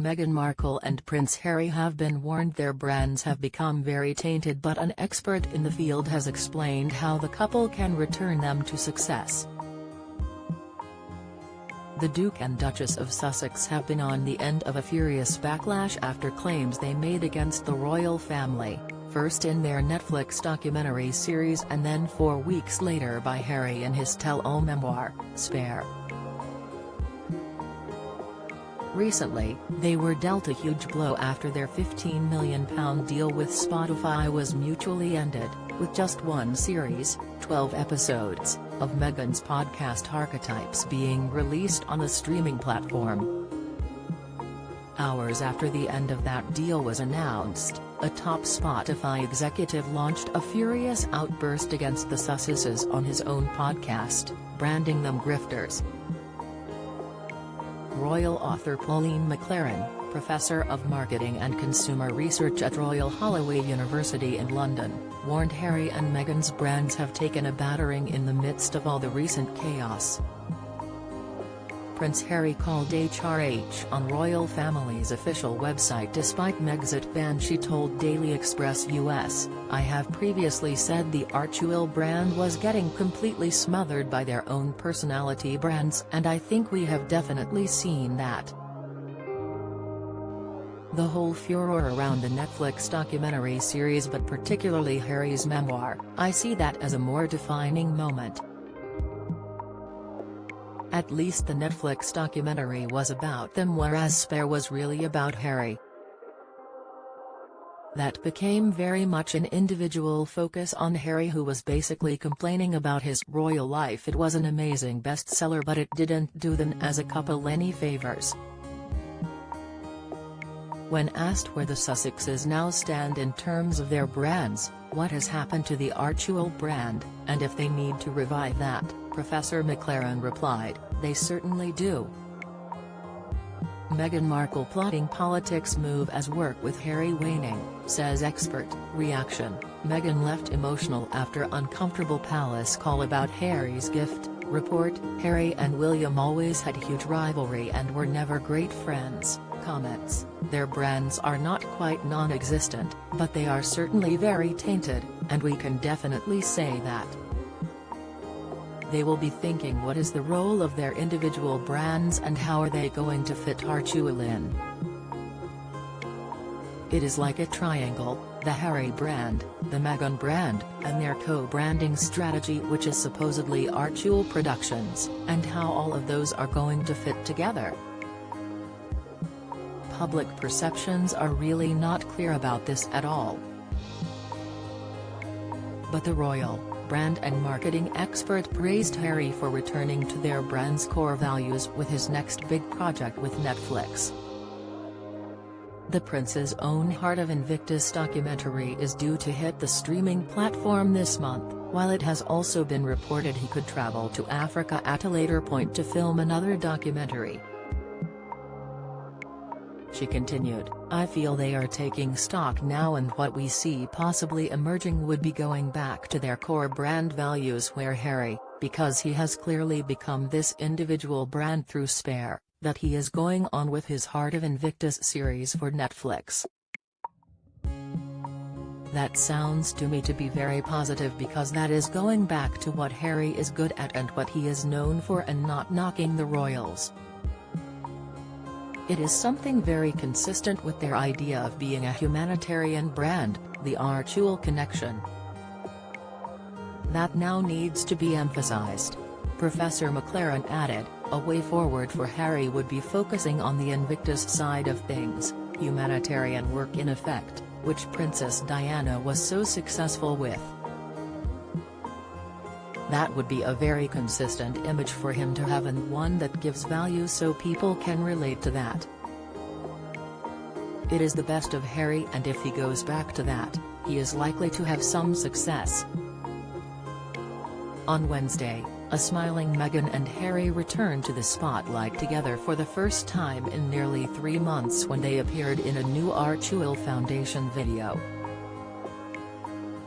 Meghan Markle and Prince Harry have been warned their brands have become very tainted, but an expert in the field has explained how the couple can return them to success. The Duke and Duchess of Sussex have been on the end of a furious backlash after claims they made against the royal family, first in their Netflix documentary series and then 4 weeks later by Harry in his tell-all memoir, Spare. Recently, they were dealt a huge blow after their £15 million deal with Spotify was mutually ended, with just one series, 12 episodes, of Meghan's podcast Archetypes being released on the streaming platform. Hours after the end of that deal was announced, a top Spotify executive launched a furious outburst against the Sussexes on his own podcast, branding them grifters. Royal author Pauline McLaren, professor of marketing and consumer research at Royal Holloway University in London, warned Harry and Meghan's brands have taken a battering in the midst of all the recent chaos. Prince Harry called HRH on royal family's official website despite Megxit ban. She told Daily Express US, "I have previously said the Archewell brand was getting completely smothered by their own personality brands, and I think we have definitely seen that. The whole furor around the Netflix documentary series, but particularly Harry's memoir, I see that as a more defining moment. At least the Netflix documentary was about them, whereas Spare was really about Harry. That became very much an individual focus on Harry, who was basically complaining about his royal life. It was an amazing bestseller, but it didn't do them as a couple any favors." When asked where the Sussexes now stand in terms of their brands, what has happened to the Archewell brand, and if they need to revive that, Professor McLaren replied, "They certainly do." Meghan Markle plotting politics move as work with Harry waning, says expert. Reaction: Meghan left emotional after uncomfortable palace call about Harry's gift. Report: Harry and William always had huge rivalry and were never great friends. Comments: their brands are not quite non-existent, but they are certainly very tainted, and we can definitely say that. They will be thinking, what is the role of their individual brands and how are they going to fit Archewell in? It is like a triangle: the Harry brand, the Meghan brand, and their co-branding strategy, which is supposedly Archewell Productions, and how all of those are going to fit together. Public perceptions are really not clear about this at all. But the royal brand and marketing expert praised Harry for returning to their brand's core values with his next big project with Netflix. The Prince's own Heart of Invictus documentary is due to hit the streaming platform this month, while it has also been reported he could travel to Africa at a later point to film another documentary. She continued, "I feel they are taking stock now, and what we see possibly emerging would be going back to their core brand values, where Harry, because he has clearly become this individual brand through Spare, that he is going on with his Heart of Invictus series for Netflix. That sounds to me to be very positive, because that is going back to what Harry is good at and what he is known for, and not knocking the royals. It is something very consistent with their idea of being a humanitarian brand, the Archewell connection. That now needs to be emphasized." Professor McLaren added, "A way forward for Harry would be focusing on the Invictus side of things, humanitarian work in effect, which Princess Diana was so successful with. That would be a very consistent image for him to have, and one that gives value so people can relate to that. It is the best of Harry, and if he goes back to that, he is likely to have some success." On Wednesday, a smiling Meghan and Harry returned to the spotlight together for the first time in nearly 3 months when they appeared in a new Archewell Foundation video.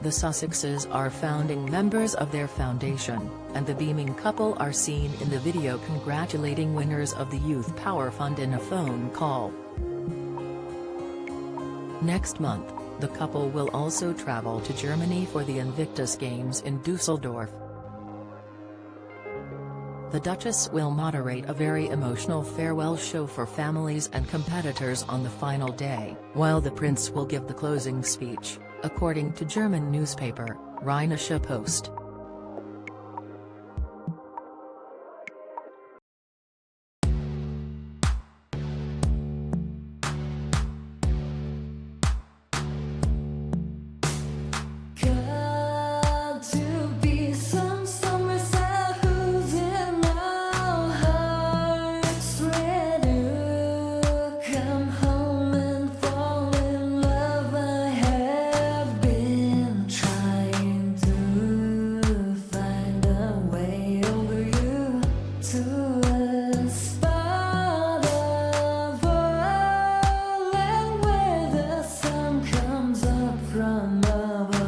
The Sussexes are founding members of their foundation, and the beaming couple are seen in the video congratulating winners of the Youth Power Fund in a phone call. Next month, the couple will also travel to Germany for the Invictus Games in Dusseldorf. The Duchess will moderate a very emotional farewell show for families and competitors on the final day, while the Prince will give the closing speech, according to German newspaper, Rheinische Post. From above.